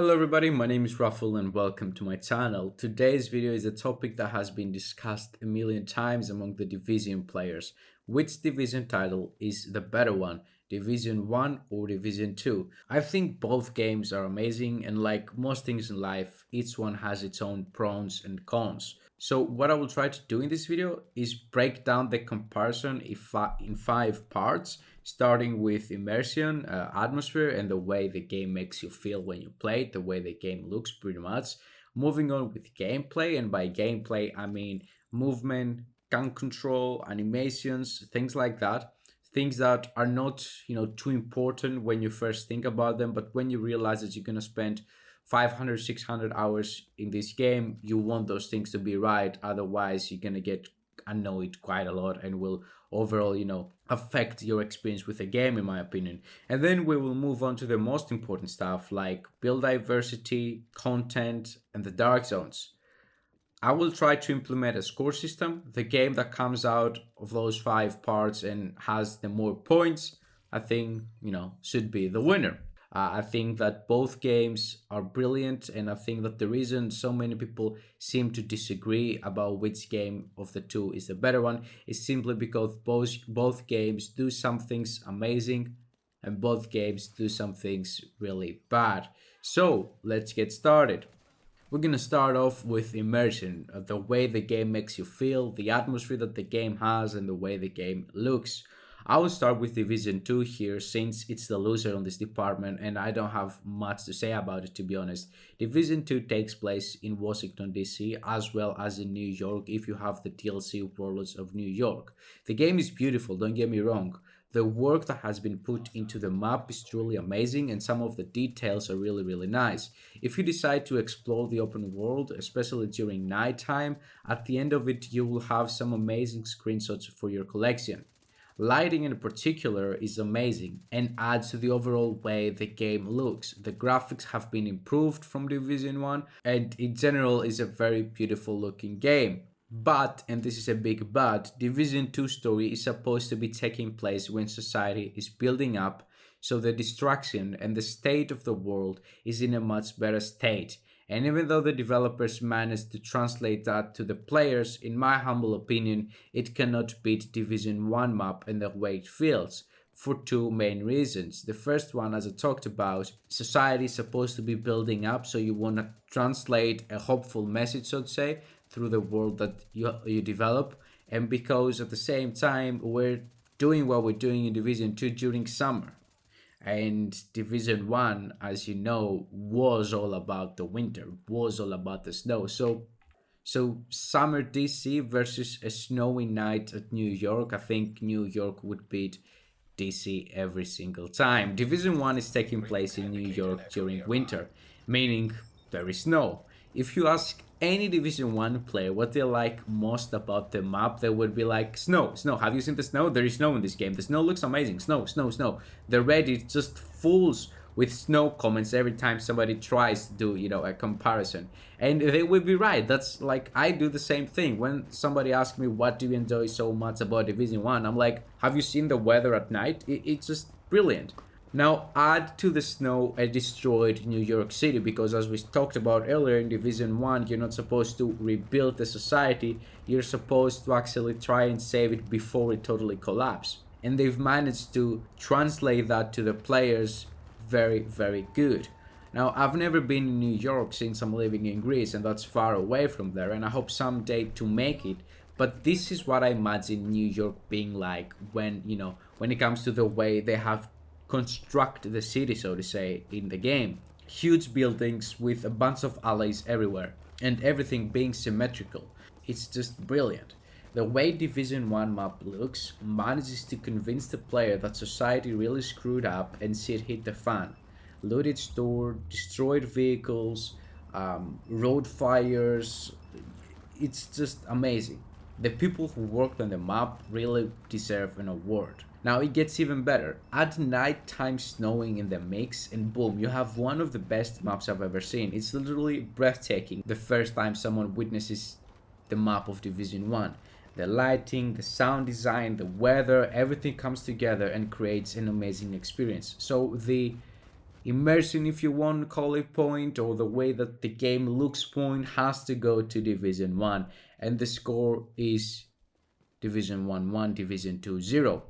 Hello everybody, my name is Raffle and welcome to my channel. Today's video is a topic that has been discussed a million times among the Division players. Which Division title is the better one? Division 1 or Division 2? I think both games are amazing, and like most things in life, each one has its own pros and cons. So what I will try to do in this video is break down the comparison in 5 parts, starting with immersion, atmosphere, and the way the game makes you feel when you play it, the way the game looks pretty much. Moving on with gameplay, and by gameplay I mean movement, gun control, animations, things like that. Things that are not, too important when you first think about them, but when you realize that you're gonna spend 500, 600 hours in this game, you want those things to be right. Otherwise, you're gonna get annoyed quite a lot and will overall, affect your experience with the game, in my opinion. And then we will move on to the most important stuff like build diversity, content, and the dark zones. I will try to implement a score system. The game that comes out of those 5 parts and has the more points, I think, should be the winner. I think that both games are brilliant, and I think that the reason so many people seem to disagree about which game of the two is the better one is simply because both games do some things amazing and both games do some things really bad. So let's get started. We're gonna start off with immersion, the way the game makes you feel, the atmosphere that the game has, and the way the game looks. I will start with Division 2 here since it's the loser on this department and I don't have much to say about it, to be honest. Division 2 takes place in Washington DC as well as in New York if you have the DLC Warlords of New York. The game is beautiful, don't get me wrong. The work that has been put into the map is truly amazing and some of the details are really nice. If you decide to explore the open world, especially during nighttime, at the end of it you will have some amazing screenshots for your collection. Lighting in particular is amazing and adds to the overall way the game looks. The graphics have been improved from Division 1 and in general is a very beautiful looking game. But, and this is a big but, Division 2 story is supposed to be taking place when society is building up, so the destruction and the state of the world is in a much better state. And even though the developers managed to translate that to the players, in my humble opinion, it cannot beat Division 1 map and the way it feels, for two main reasons. The first one, as I talked about, society is supposed to be building up, so you want to translate a hopeful message, so to say, through the world that you develop. And because at the same time, we're doing what we're doing in Division 2 during summer. And Division 1, as you know, was all about the winter, was all about the snow. So summer DC versus a snowy night at New York, I think New York would beat DC every single time. Division 1 is taking place in New York during winter, meaning there is snow. If you ask any Division 1 player what they like most about the map, they would be like, snow. Have you seen the snow? There is snow in this game. The snow looks amazing. Snow. The Reddit just fools with snow comments every time somebody tries to do, a comparison. And they would be right. That's like, I do the same thing. When somebody asks me, what do you enjoy so much about Division 1? I'm like, have you seen the weather at night? It's just brilliant. Now add to the snow a destroyed New York City, because as we talked about earlier in Division 1, you're not supposed to rebuild the society, you're supposed to actually try and save it before it totally collapses. And they've managed to translate that to the players very good. Now I've never been in New York since I'm living in Greece and that's far away from there, and I hope someday to make it. But this is what I imagine New York being like when it comes to the way they have construct the city, so to say, in the game. Huge buildings with a bunch of alleys everywhere and everything being symmetrical. It's just brilliant. The way Division 1 map looks manages to convince the player that society really screwed up and shit hit the fan. Looted store, destroyed vehicles, road fires. It's just amazing. The people who worked on the map really deserve an award. Now it gets even better. Add nighttime snowing in the mix and boom, you have one of the best maps I've ever seen. It's literally breathtaking the first time someone witnesses the map of Division 1. The lighting, the sound design, the weather, everything comes together and creates an amazing experience. So the Immersion, if you want to call it point, or the way that the game looks point, has to go to Division 1. And the score is Division 1 1, Division 2 0.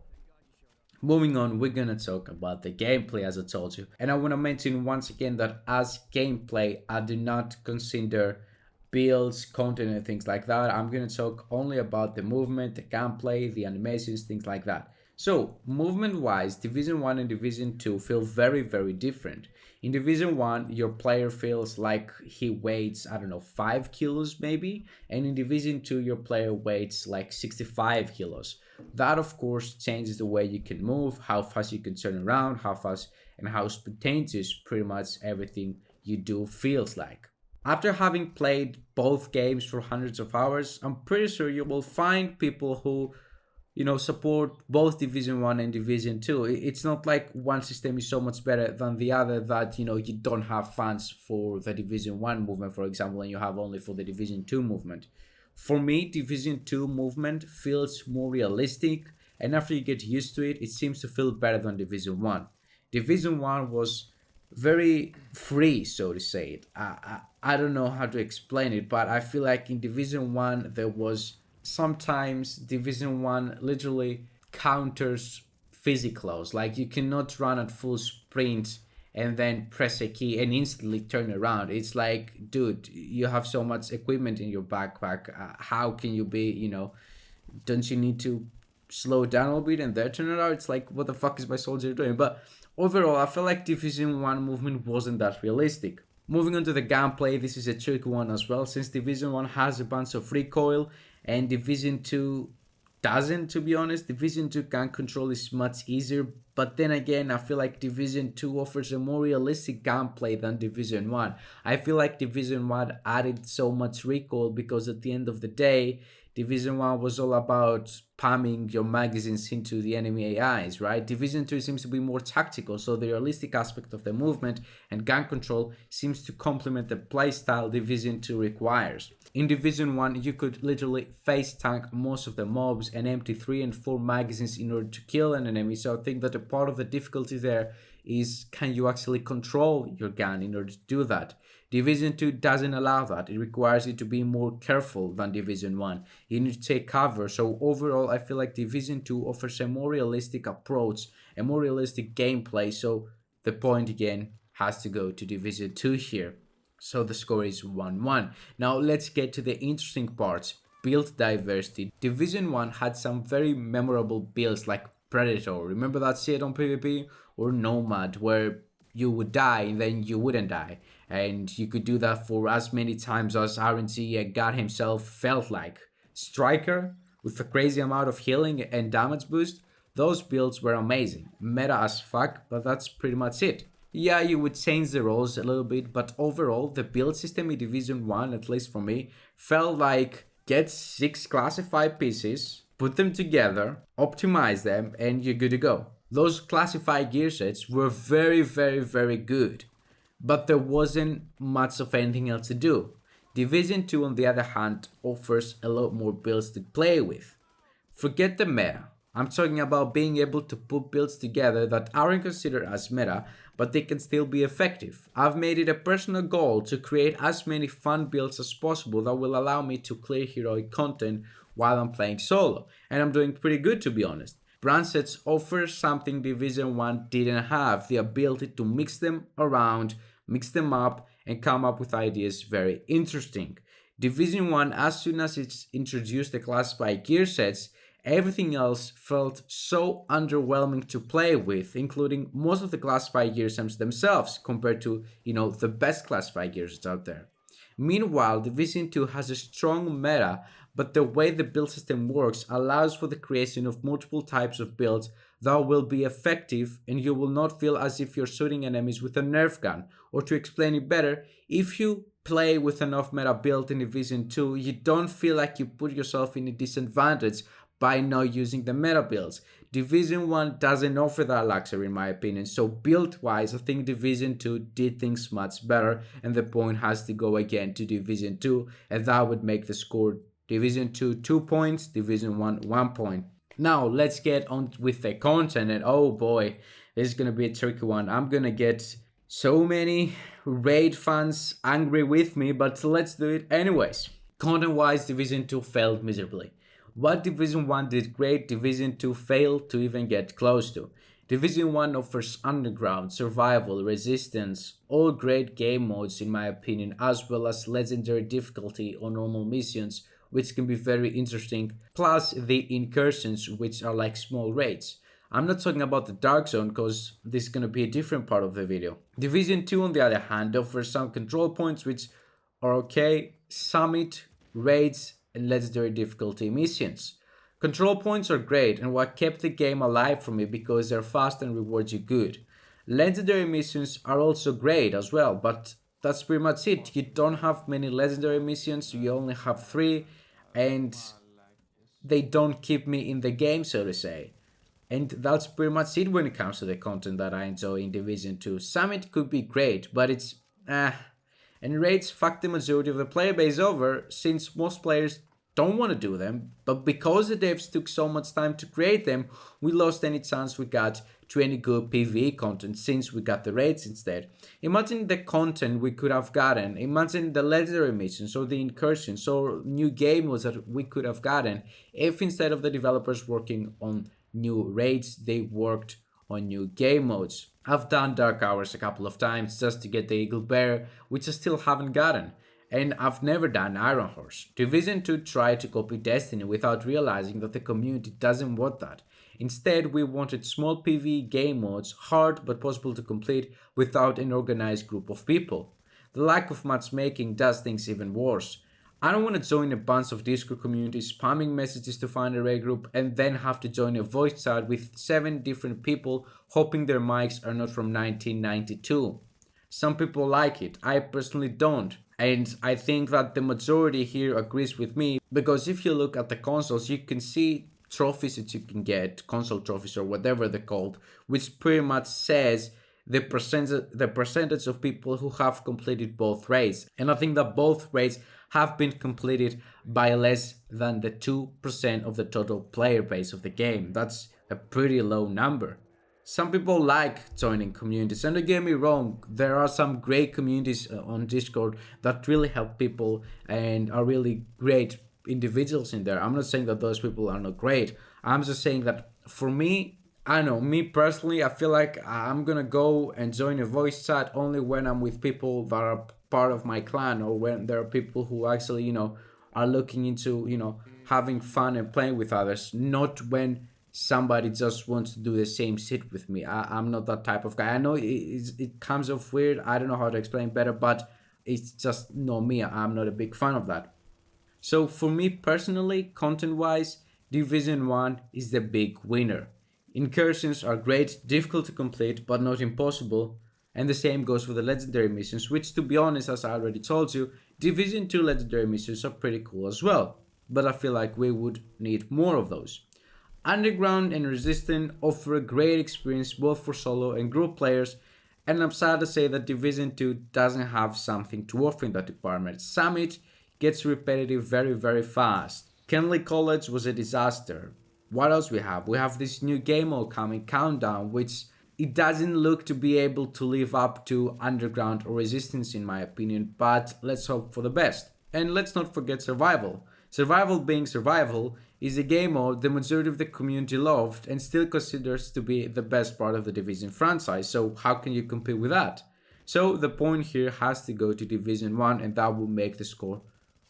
Moving on, we're gonna talk about the gameplay as I told you. And I wanna mention once again that as gameplay, I do not consider builds, content, and things like that. I'm gonna talk only about the movement, the gameplay, the animations, things like that. So, movement wise, Division 1 and Division 2 feel very, very different. In Division 1, your player feels like he weighs, I don't know, 5 kilos maybe. And in Division 2, your player weighs like 65 kilos. That, of course, changes the way you can move, how fast you can turn around, how fast and how spontaneous pretty much everything you do feels like. After having played both games for hundreds of hours, I'm pretty sure you will find people who support both Division 1 and Division 2. It's not like one system is so much better than the other that you don't have fans for the Division 1 movement, for example, and you have only for the Division 2 movement. For me, Division 2 movement feels more realistic, and after you get used to it, it seems to feel better than Division 1. Division 1 was very free, so to say it. I don't know how to explain it, but I feel like in Division 1 there was sometimes Division 1 literally counters physicals. Like you cannot run at full sprint and then press a key and instantly turn around. It's like, dude, you have so much equipment in your backpack. How can you be, don't you need to slow down a little bit and then turn around? It's like, what the fuck is my soldier doing? But overall, I feel like Division 1 movement wasn't that realistic. Moving on to the gameplay, this is a tricky one as well, since Division 1 has a bunch of recoil and Division 2 doesn't, to be honest. Division 2 gun control is much easier, but then again, I feel like Division 2 offers a more realistic gameplay than Division 1. I feel like Division 1 added so much recoil because at the end of the day, Division 1 was all about spamming your magazines into the enemy AIs, right? Division 2 seems to be more tactical, so the realistic aspect of the movement and gun control seems to complement the playstyle Division 2 requires. In Division 1, you could literally face tank most of the mobs and empty 3 and 4 magazines in order to kill an enemy, so I think that a part of the difficulty there is, can you actually control your gun in order to do that? Division 2 doesn't allow that. It requires you to be more careful than Division 1. You need to take cover. So overall, I feel like Division 2 offers a more realistic approach, a more realistic gameplay. So the point again has to go to Division 2 here. So the score is 1-1. Now let's get to the interesting parts. Build diversity. Division 1 had some very memorable builds like Predator. Remember that shit on PvP? Or Nomad, where you would die and then you wouldn't die. And you could do that for as many times as RNG God himself felt like. Striker, with a crazy amount of healing and damage boost, those builds were amazing. Meta as fuck, but that's pretty much it. Yeah, you would change the roles a little bit, but overall, the build system in Division 1, at least for me, felt like get 6 classified pieces, put them together, optimize them, and you're good to go. Those classified gear sets were very, very, very good, but there wasn't much of anything else to do. Division 2, on the other hand, offers a lot more builds to play with. Forget the meta. I'm talking about being able to put builds together that aren't considered as meta, but they can still be effective. I've made it a personal goal to create as many fun builds as possible that will allow me to clear heroic content while I'm playing solo, and I'm doing pretty good, to be honest. Brand sets offer something Division 1 didn't have, the ability to mix them around, mix them up, and come up with ideas very interesting. Division 1, as soon as it's introduced the classified gear sets, everything else felt so underwhelming to play with, including most of the classified gear sets themselves compared to, the best classified gear sets out there. Meanwhile, Division 2 has a strong meta, but the way the build system works allows for the creation of multiple types of builds that will be effective, and you will not feel as if you're shooting enemies with a Nerf gun. Or to explain it better, if you play with an off-meta build in Division 2, you don't feel like you put yourself in a disadvantage by not using the meta builds. Division 1 doesn't offer that luxury in my opinion, so build-wise I think Division 2 did things much better, and the point has to go again to Division 2, and that would make the score Division 2 2 points, Division 1 1 point. Now let's get on with the content, and oh boy, this is gonna be a tricky one. I'm gonna get So many Raid fans angry with me, but let's do it anyways. Content wise, Division 2 failed miserably. What Division 1 did great, Division 2 failed to even get close to. Division 1 offers underground, survival, resistance, all great game modes in my opinion, as well as legendary difficulty on normal missions, which can be very interesting, plus the incursions, which are like small raids. I'm not talking about the Darkzone because this is going to be a different part of the video. Division 2 on the other hand offers some control points which are okay, summit, raids, and legendary difficulty missions. Control points are great and what kept the game alive for me because they're fast and reward you good. Legendary missions are also great as well, but that's pretty much it. You don't have many legendary missions, you only have 3, and they don't keep me in the game, so to say. And that's pretty much it when it comes to the content that I enjoy in Division 2. Summit could be great, but it's and raids fuck the majority of the player base over since most players don't want to do them, but because the devs took so much time to create them, we lost any chance we got to any good PvE content since we got the raids instead. Imagine the content we could have gotten, imagine the legendary missions or the incursions or new game modes that we could have gotten if instead of the developers working on new raids, they worked on new game modes. I've done Dark Hours a couple of times just to get the Eagle Bear, which I still haven't gotten. And I've never done Iron Horse. Division 2 tried to copy Destiny without realizing that the community doesn't want that. Instead, we wanted small PvE game modes, hard but possible to complete without an organized group of people. The lack of matchmaking does things even worse. I don't want to join a bunch of Discord communities spamming messages to find a raid group and then have to join a voice chat with 7 different people hoping their mics are not from 1992. Some people like it, I personally don't. And I think that the majority here agrees with me because if you look at the consoles, you can see trophies that you can get, console trophies or whatever they're called, which pretty much says the percentage of people who have completed both raids. And I think that both raids have been completed by less than the 2% of the total player base of the game. That's a pretty low number. Some people like joining communities, and don't get me wrong, there are some great communities on Discord that really help people and are really great individuals in there. I'm not saying that those people are not great. I'm just saying that for me, I don't know, me personally, I feel like I'm gonna go and join a voice chat only when I'm with people that are part of my clan or when there are people who actually, are looking into, having fun and playing with others, not when somebody just wants to do the same shit with me. I'm not that type of guy. I know it comes off weird. I don't know how to explain better, but it's just not me. I'm not a big fan of that. So for me personally, content-wise, Division 1 is the big winner. Incursions are great, difficult to complete, but not impossible. And the same goes for the legendary missions, which to be honest, as I already told you, Division 2 legendary missions are pretty cool as well. But I feel like we would need more of those. Underground and Resistant offer a great experience both for solo and group players, and I'm sad to say that Division 2 doesn't have something to offer in that department. Summit gets repetitive very, very fast. Kenley College was a disaster. What else we have? We have this new game mode coming, Countdown, which it doesn't look to be able to live up to Underground or Resistance in my opinion, but let's hope for the best. And let's not forget Survival. Survival being Survival is a game mode the majority of the community loved and still considers to be the best part of the Division franchise, so how can you compete with that? So the point here has to go to Division 1 and that will make the score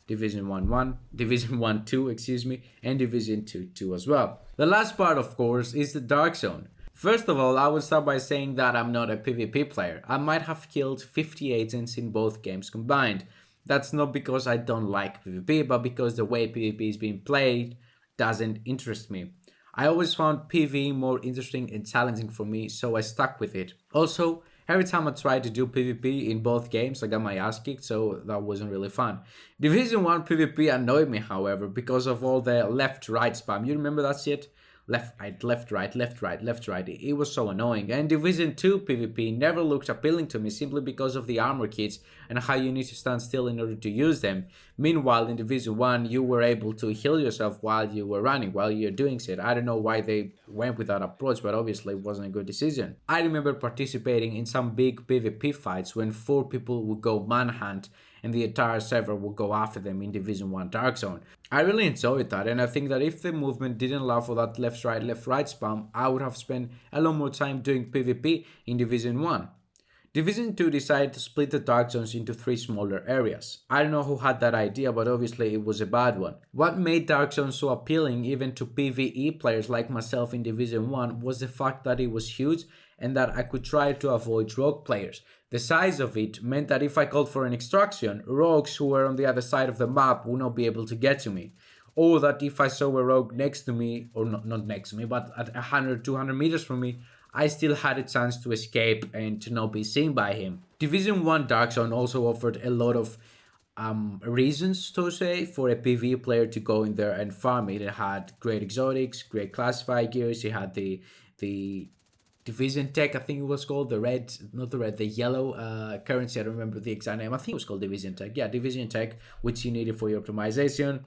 Division 1-1, Division 1-2, and Division 2-2 as well. The last part, of course, is the Darkzone. First of all, I would start by saying that I'm not a PvP player. I might have killed 50 agents in both games combined. That's not because I don't like PvP, but because the way PvP is being played doesn't interest me. I always found PvE more interesting and challenging for me, so I stuck with it. Also, every time I tried to do PvP in both games, I got my ass kicked, so that wasn't really fun. Division 1 PvP annoyed me, however, because of all the left-right spam. You remember that shit? left, right, left, right, left, right, left, right. It was so annoying. And Division 2 PvP never looked appealing to me simply because of the armor kits and how you need to stand still in order to use them. Meanwhile, in Division 1, you were able to heal yourself while you were running, while you're doing shit. I don't know why they went with that approach, but obviously it wasn't a good decision. I remember participating in some big PvP fights when 4 people would go manhunt and the entire server would go after them in Division 1 Darkzone. I really enjoyed that, and I think that if the movement didn't allow for that left right spam, I would have spent a lot more time doing PvP in Division 1. Division 2 decided to split the Dark Zones into 3 smaller areas. I don't know who had that idea, but obviously it was a bad one. What made Dark Zones so appealing even to PvE players like myself in Division 1 was the fact that it was huge and that I could try to avoid rogue players. The size of it meant that if I called for an extraction, rogues who were on the other side of the map would not be able to get to me. Or that if I saw a rogue next to me, or not next to me, but at 100, 200 meters from me, I still had a chance to escape and to not be seen by him. Division 1 Dark Zone also offered a lot of reasons, to say, for a PvE player to go in there and farm it. It had great exotics, great classified gears, it had the Division Tech, I think it was called, the yellow currency, I don't remember the exact name, I think it was called Division Tech, yeah, Division Tech, which you needed for your optimization.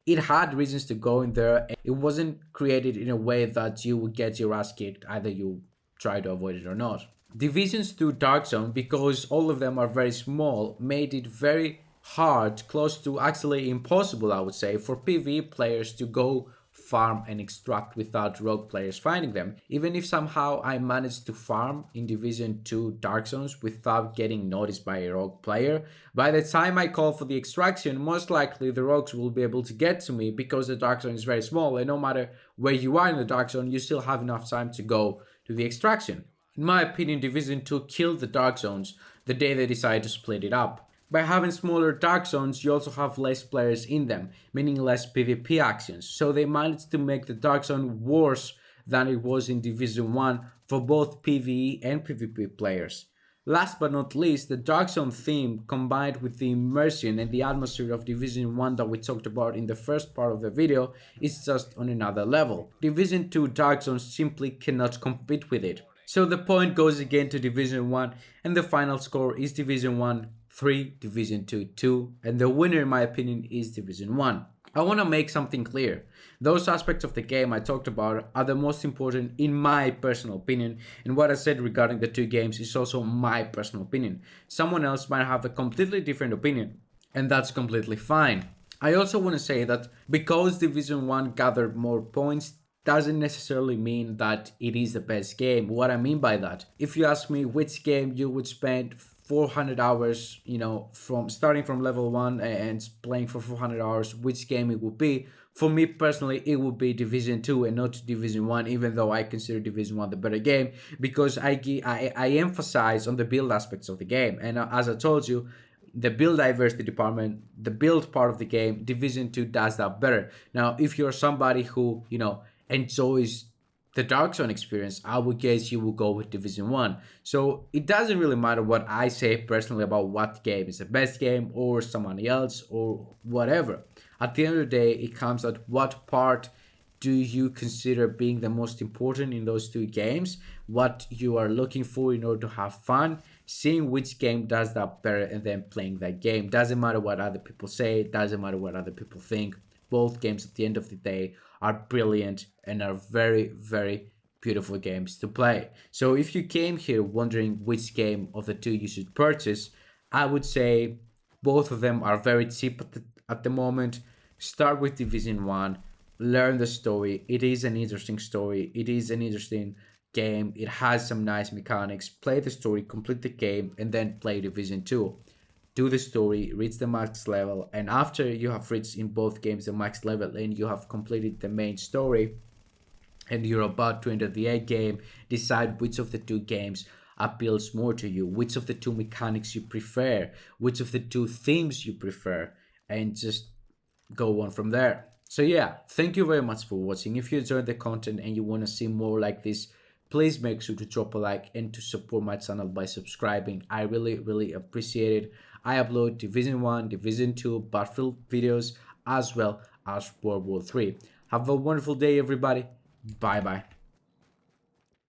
It had reasons to go in there, and it wasn't created in a way that you would get your ass kicked, either you try to avoid it or not. Divisions to Dark Zone, because all of them are very small, made it very hard, close to actually impossible, I would say, for PvE players to go farm and extract without rogue players finding them. Even if somehow I managed to farm in Division 2 Dark Zones without getting noticed by a rogue player, by the time I call for the extraction, most likely the rogues will be able to get to me because the Dark Zone is very small, and no matter where you are in the Dark Zone, you still have enough time to go to the extraction. In my opinion, Division 2 killed the Dark Zones the day they decided to split it up. By having smaller Dark Zones, you also have less players in them, meaning less PvP actions, so they managed to make the Dark Zone worse than it was in Division 1 for both PvE and PvP players. Last but not least, the Dark Zone theme combined with the immersion and the atmosphere of Division 1 that we talked about in the first part of the video is just on another level. Division 2 Dark Zone simply cannot compete with it. So the point goes again to Division 1, and the final score is Division 1 3, Division 2 2, and the winner in my opinion is Division 1. I want to make something clear. Those aspects of the game I talked about are the most important in my personal opinion, and what I said regarding the two games is also my personal opinion. Someone else might have a completely different opinion, and that's completely fine. I also want to say that because Division 1 gathered more points doesn't necessarily mean that it is the best game. What I mean by that, if you ask me which game you would spend 400 hours, from starting from level 1 and playing for 400 hours, which game it would be, for me personally, it would be Division 2 and not Division 1, even though I consider Division 1 the better game, because I emphasize on the build aspects of the game. And as I told you, the build diversity department, the build part of the game, Division 2 does that better. Now, if you're somebody who, enjoys the Dark Zone experience, I would guess you will go with Division 1. So it doesn't really matter what I say personally about what game is the best game or someone else or whatever. At the end of the day, it comes at what part do you consider being the most important in those two games, what you are looking for in order to have fun, seeing which game does that better and then playing that game. Doesn't matter what other people say, doesn't matter what other people think. Both games at the end of the day are brilliant and are very, very beautiful games to play. So if you came here wondering which game of the two you should purchase, I would say both of them are very cheap at the moment. Start with Division 1, learn the story. It is an interesting story. It is an interesting game. It has some nice mechanics. Play the story, complete the game, and then play Division 2. Do the story, reach the max level, and after you have reached in both games the max level and you have completed the main story and you're about to enter the end game, decide which of the two games appeals more to you, which of the two mechanics you prefer, which of the two themes you prefer, and just go on from there. So yeah, thank you very much for watching. If you enjoyed the content and you want to see more like this, please make sure to drop a like and to support my channel by subscribing. I really, really appreciate it. I upload Division 1, Division 2, Battlefield videos, as well as World War 3. Have a wonderful day, everybody. Bye bye.